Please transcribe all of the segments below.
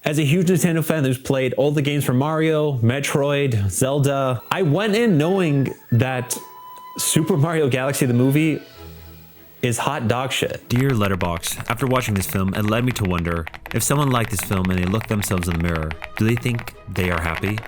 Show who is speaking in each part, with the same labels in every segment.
Speaker 1: As a huge Nintendo fan who's played all the games from Mario, Metroid, Zelda, I went in knowing that Super Mario Galaxy the movie is hot dog shit. Dear Letterboxd, after watching this film, it led me to wonder, if someone liked this film and they look themselves in the mirror, do they think they are happy?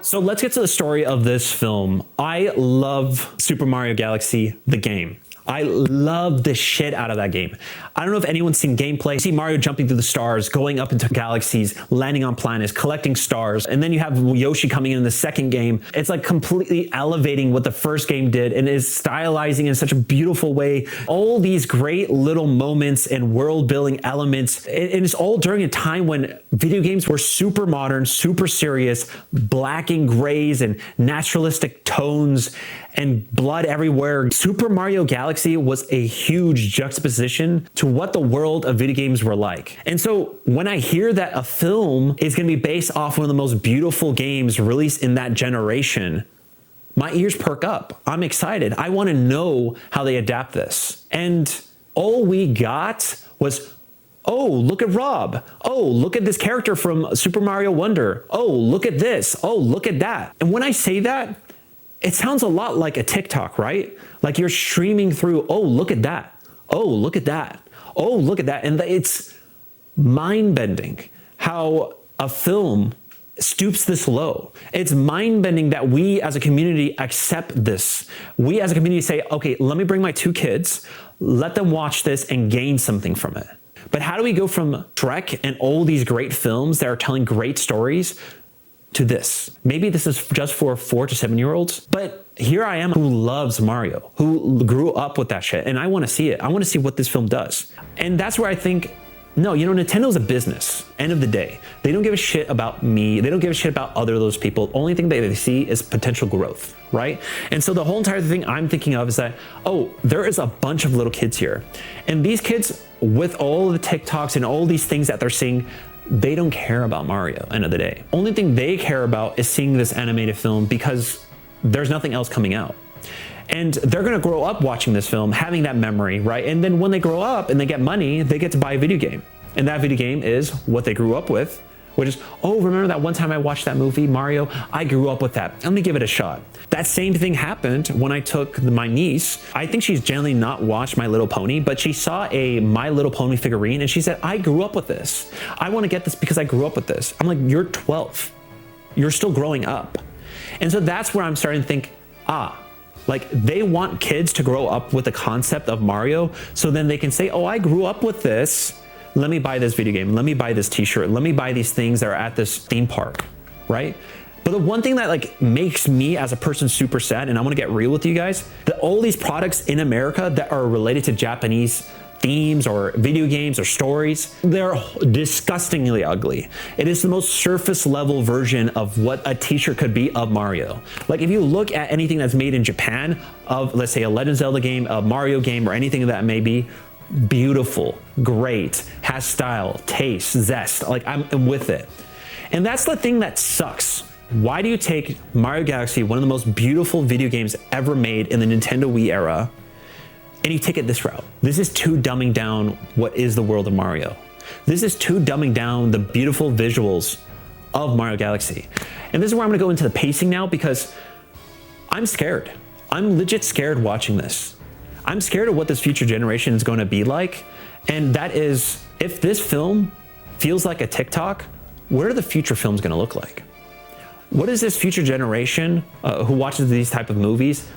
Speaker 1: So let's get to the story of this film. I love Super Mario Galaxy, the game. I love the shit out of that game. I don't know if anyone's seen gameplay. You see Mario jumping through the stars, going up into galaxies, landing on planets, collecting stars, and then you have Yoshi coming in the second game. It's like completely elevating what the first game did and is stylizing in such a beautiful way. All these great little moments and world building elements. And it's all during a time when video games were super modern, super serious, black and grays and naturalistic tones and blood everywhere. Super Mario Galaxy was a huge juxtaposition to what the world of video games were like. And so when I hear that a film is going to be based off one of the most beautiful games released in that generation, my ears perk up. I'm excited. I want to know how they adapt this. And all we got was, oh, look at Rob. Oh, look at this character from Super Mario Wonder. Oh, look at this. Oh, look at that. And when I say that, it sounds a lot like a TikTok, right? Like you're streaming through, oh, look at that. Oh, look at that. Oh, look at that. And it's mind-bending how a film stoops this low. It's mind-bending that we as a community accept this. We as a community say, okay, let me bring my 2 kids, let them watch this and gain something from it. But how do we go from Shrek and all these great films that are telling great stories to this? Maybe this is just for 4 to 7-year-olds, but here I am who loves Mario, who grew up with that shit, and I want to see it. I want to see what this film does. And that's where I think, no, Nintendo's a business, end of the day. They don't give a shit about me. They don't give a shit about those people. Only thing that they see is potential growth, right? And so the whole entire thing I'm thinking of is that, oh, there is a bunch of little kids here. And these kids, with all the TikToks and all these things that they're seeing, they don't care about Mario, end of the day. Only thing they care about is seeing this animated film because there's nothing else coming out. And they're gonna grow up watching this film, having that memory, right? And then when they grow up and they get money, they get to buy a video game. And that video game is what they grew up with, which is, oh, remember that one time I watched that movie, Mario? I grew up with that. Let me give it a shot. That same thing happened when I took my niece. I think she's generally not watched My Little Pony, but she saw a My Little Pony figurine and she said, I grew up with this. I want to get this because I grew up with this. I'm like, you're 12. You're still growing up. And so that's where I'm starting to think, like they want kids to grow up with the concept of Mario so then they can say, oh, I grew up with this. Let me buy this video game. Let me buy this t-shirt. Let me buy these things that are at this theme park, right? But the one thing that like makes me as a person super sad, and I want to get real with you guys, that all these products in America that are related to Japanese themes or video games or stories, they're disgustingly ugly. It is the most surface level version of what a t-shirt could be of Mario. Like if you look at anything that's made in Japan of, let's say, a Legend of Zelda game, a Mario game, or anything that may be, beautiful, great, has style, taste, zest, like I'm with it. And that's the thing that sucks. Why do you take Mario Galaxy, one of the most beautiful video games ever made in the Nintendo Wii era, and you take it this route? This is too dumbing down what is the world of Mario. This is too dumbing down the beautiful visuals of Mario Galaxy. And this is where I'm gonna go into the pacing now because I'm scared. I'm legit scared watching this. I'm scared of what this future generation is gonna be like. And that is, if this film feels like a TikTok, what are the future films gonna look like? What is this future generation who watches these type of movies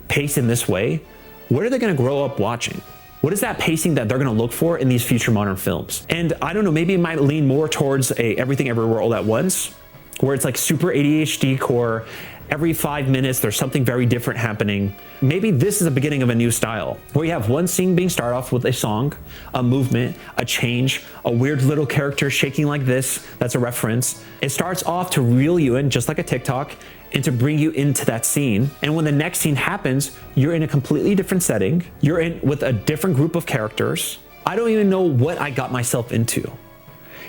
Speaker 1: pace in this way? What are they gonna grow up watching? What is that pacing that they're gonna look for in these future modern films? And I don't know, maybe it might lean more towards a Everything Everywhere All at Once, where it's like super ADHD core. Every 5 minutes, there's something very different happening. Maybe this is the beginning of a new style, where you have one scene being started off with a song, a movement, a change, a weird little character shaking like this, that's a reference. It starts off to reel you in, just like a TikTok, and to bring you into that scene. And when the next scene happens, you're in a completely different setting. You're in with a different group of characters. I don't even know what I got myself into.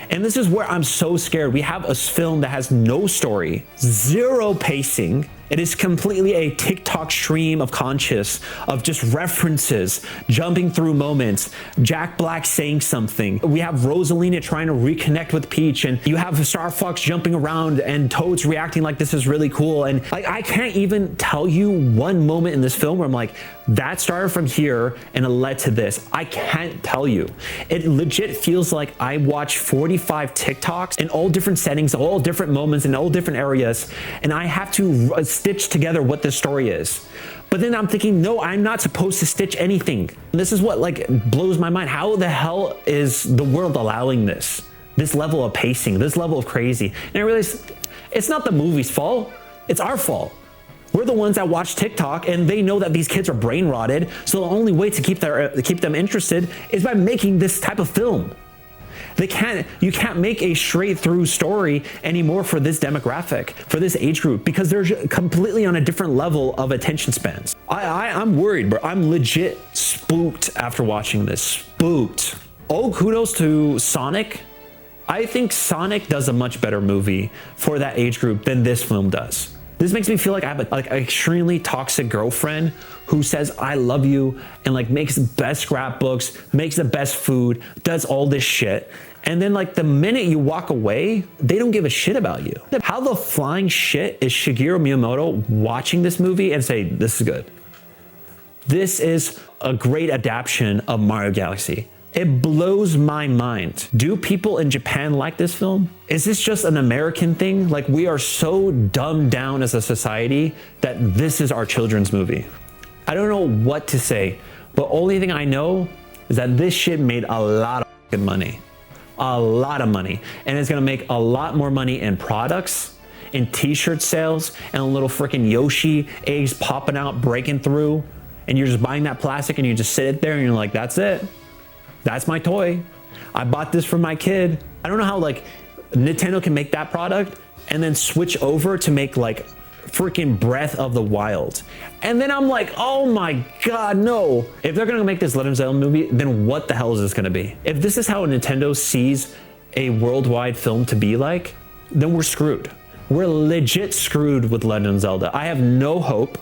Speaker 1: And this is where I'm so scared. We have a film that has no story, zero pacing, It is completely a TikTok stream of conscious, of just references, jumping through moments, Jack Black saying something. We have Rosalina trying to reconnect with Peach, and you have Star Fox jumping around and Toad's reacting like this is really cool. And like, I can't even tell you one moment in this film where I'm like, that started from here and it led to this. I can't tell you. It legit feels like I watched 45 TikToks in all different settings, all different moments, in all different areas, and I have to stitch together what this story is. But then I'm thinking, no, I'm not supposed to stitch anything. And this is what like blows my mind. How the hell is the world allowing this? This level of pacing, this level of crazy. And I realized it's not the movie's fault, it's our fault. We're the ones that watch TikTok, and they know that these kids are brain rotted. So the only way to keep them interested is by making this type of film. You can't make a straight through story anymore for this demographic, for this age group, because they're completely on a different level of attention spans. I'm worried, bro. I'm legit spooked after watching this. Spooked. All kudos to Sonic. I think Sonic does a much better movie for that age group than this film does. This makes me feel like I have an extremely toxic girlfriend who says I love you and like makes the best scrapbooks, makes the best food, does all this shit. And then like the minute you walk away, they don't give a shit about you. How the flying shit is Shigeru Miyamoto watching this movie and say, this is good. This is a great adaptation of Mario Galaxy. It blows my mind. Do people in Japan like this film? Is this just an American thing? Like, we are so dumbed down as a society that this is our children's movie. I don't know what to say, but only thing I know is that this shit made a lot of fucking money. A lot of money. And it's gonna make a lot more money in products, in t-shirt sales, and a little freaking Yoshi eggs popping out, breaking through, and you're just buying that plastic and you just sit it there and you're like, that's it. That's my toy. I bought this for my kid. I don't know how like Nintendo can make that product and then switch over to make like freaking Breath of the Wild. And then I'm like, oh my God, no. If they're gonna make this Legend of Zelda movie, then what the hell is this gonna be? If this is how Nintendo sees a worldwide film to be like, then we're screwed. We're legit screwed with Legend of Zelda. I have no hope.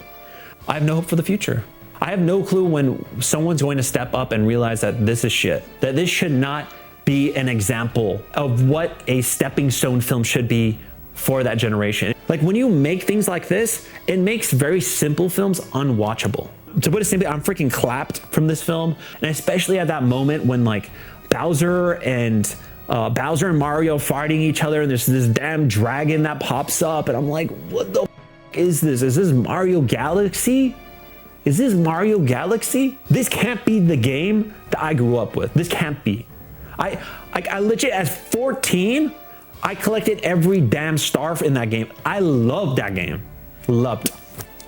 Speaker 1: I have no hope for the future. I have no clue when someone's going to step up and realize that this is shit, that this should not be an example of what a stepping stone film should be for that generation. Like when you make things like this, it makes very simple films unwatchable. To put it simply, I'm freaking clapped from this film. And especially at that moment when like Bowser and Mario fighting each other and there's this damn dragon that pops up and I'm like, what the f is this? Is this Mario Galaxy? Is this Mario Galaxy? This can't be the game that I grew up with. This can't be. I legit, at 14, I collected every damn star in that game. I loved that game. Loved.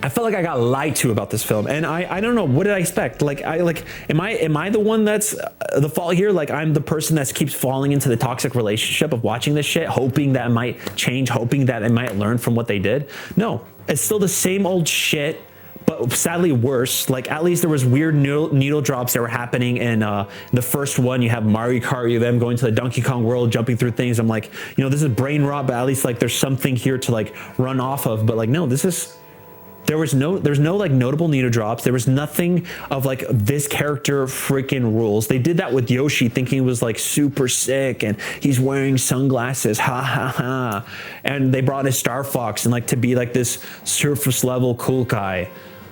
Speaker 1: I felt like I got lied to about this film, and I don't know, what did I expect? Am I the one that's the fault here? Like I'm the person that keeps falling into the toxic relationship of watching this shit, hoping that it might change, hoping that I might learn from what they did. No, it's still the same old shit, but sadly worse. Like at least there was weird needle drops that were happening in the first one. You have Mario Kart, you have them going to the Donkey Kong world, jumping through things. I'm like, you know, this is brain rot, but at least like there's something here to like run off of. But like, no, there's no like notable needle drops. There was nothing of like this character freaking rules. They did that with Yoshi, thinking he was like super sick and he's wearing sunglasses, ha ha ha. And they brought in Star Fox and like to be like this surface level cool guy.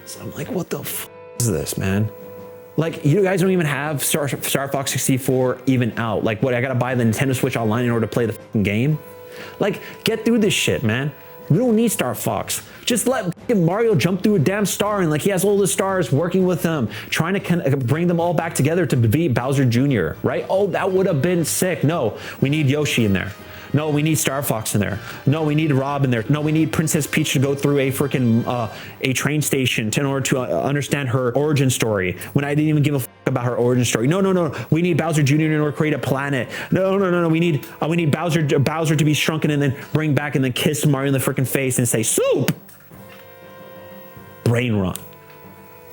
Speaker 1: So I'm like, what the f is this, man? Like, you guys don't even have Star Fox 64 even out. Like, what, I gotta buy the Nintendo Switch Online in order to play the f***ing game? Like, get through this shit, man. We don't need Star Fox. Just let Mario jump through a damn star and like he has all the stars working with him, trying to bring them all back together to beat Bowser Jr., right? Oh, that would have been sick. No, we need Yoshi in there. No, we need Star Fox in there. No, we need Rob in there. No, we need Princess Peach to go through a freaking a train station in order to understand her origin story. When I didn't even give a f about her origin story. No, no, no. We need Bowser Jr. in order to create a planet. No, no, no, no. We need Bowser to be shrunken and then bring back and then kiss Mario in the freaking face and say soup. Brain rot.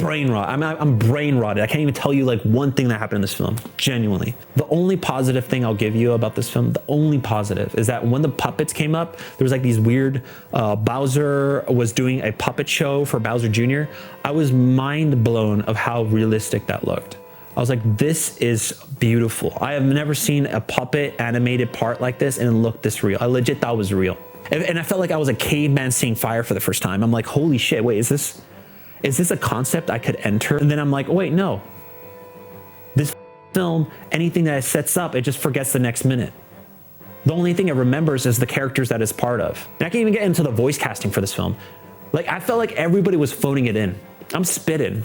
Speaker 1: brain rot. I'm brain rotted. I can't even tell you like one thing that happened in this film, genuinely. The only positive thing I'll give you about this film, the only positive, is that when the puppets came up, there was like these weird, Bowser was doing a puppet show for Bowser Jr. I was mind blown of how realistic that looked. I was like, this is beautiful. I have never seen a puppet animated part like this and it looked this real. I legit thought it was real. And I felt like I was a caveman seeing fire for the first time. I'm like, holy shit, wait, is this a concept I could enter? And then I'm like, oh, wait, no. This film, anything that it sets up, it just forgets the next minute. The only thing it remembers is the characters that it's part of. And I can't even get into the voice casting for this film. Like, I felt like everybody was phoning it in. I'm spitting.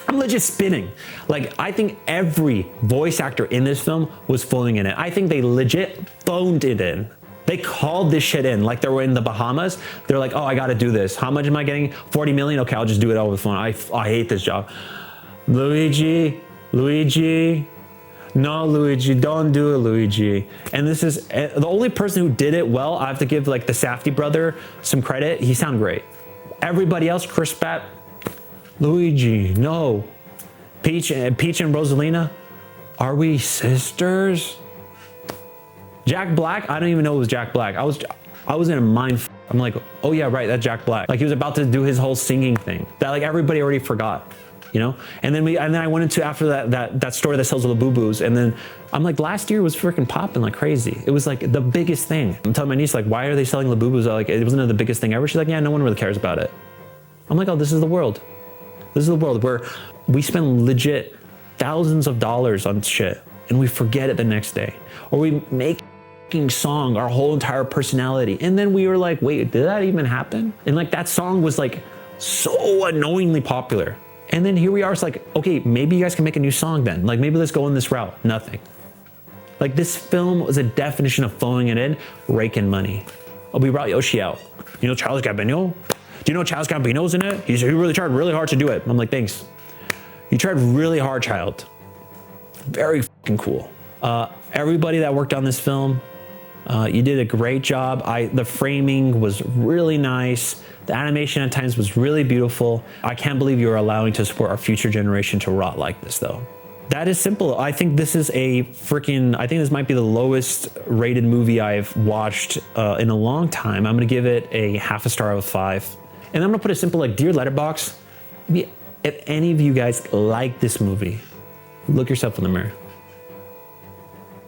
Speaker 1: I'm legit spinning. Like, I think every voice actor in this film was phoning it in. I think they legit phoned it in. They called this shit in like they were in the Bahamas. They're like, oh, I got to do this. How much am I getting? 40 million? Okay, I'll just do it over the phone. I hate this job. Luigi, no, Luigi, don't do it, Luigi. And this is the only person who did it well. I have to give like the Safdie brother some credit. He sounded great. Everybody else, Chris Pratt, Luigi, no. Peach and Rosalina, are we sisters? Jack Black, I don't even know it was Jack Black. I was in a mind. I'm like, oh yeah, right, that's Jack Black. Like he was about to do his whole singing thing that like everybody already forgot, you know. And then I went into after that store that sells Labubu's, and then I'm like, last year was freaking popping like crazy. It was like the biggest thing. I'm telling my niece like, why are they selling Labubu's? Like it wasn't the biggest thing ever. She's like, yeah, no one really cares about it. I'm like, oh, this is the world. This is the world where we spend legit thousands of dollars on shit and we forget it the next day, or we make song our whole entire personality, and then we were like, wait, did that even happen? And like that song was like so annoyingly popular, and then here we are. It's like, okay, maybe you guys can make a new song then, like maybe let's go in this route. Nothing. Like this film was a definition of phoning it in, raking money. Oh, we brought Yoshi out. You know Charles Gambino? Do you know Charles Gambino's in it? He really tried really hard to do it. I'm like, thanks. You tried really hard, child. Very fucking cool. Everybody that worked on this film, you did a great job. The framing was really nice. The animation at times was really beautiful. I can't believe you are allowing to support our future generation to rot like this though. That is simple. I think this is I think this might be the lowest rated movie I've watched in a long time. I'm gonna give it a 0.5 star out of 5. And I'm gonna put a simple like, Dear Letterboxd, if any of you guys like this movie, look yourself in the mirror.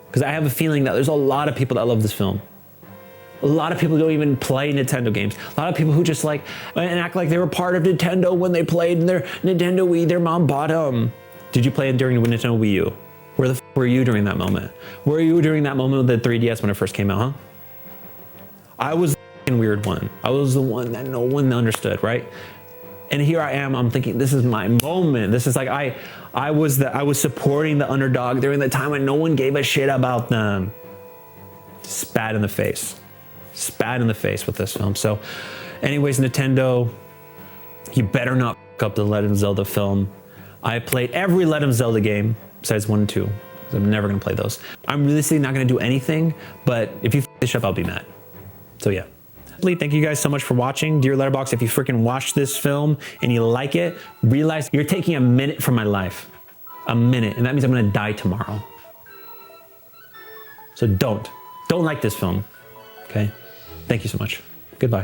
Speaker 1: Because I have a feeling that there's a lot of people that love this film. A lot of people don't even play Nintendo games. A lot of people who just like, and act like they were part of Nintendo when they played in their Nintendo Wii, their mom bought them. Did you play it during the Nintendo Wii U? Where the f were you during that moment? Where were you during that moment with the 3DS when it first came out, huh? I was the weird one. I was the one that no one understood, right? And here I am, I'm thinking, this is my moment. This is like, I was supporting the underdog during the time when no one gave a shit about them. Spat in the face. Spat in the face with this film. So anyways, Nintendo, you better not f up the Legend of Zelda film. I played every Legend of Zelda game besides 1 and 2. Because I'm never gonna play those. I'm really not gonna do anything, but if you f this up, I'll be mad. So yeah. Thank you guys so much for watching. Dear Letterboxd, if you freaking watched this film and you like it, realize you're taking a minute from my life. A minute, and that means I'm gonna die tomorrow. So don't like this film, okay? Thank you so much. Goodbye.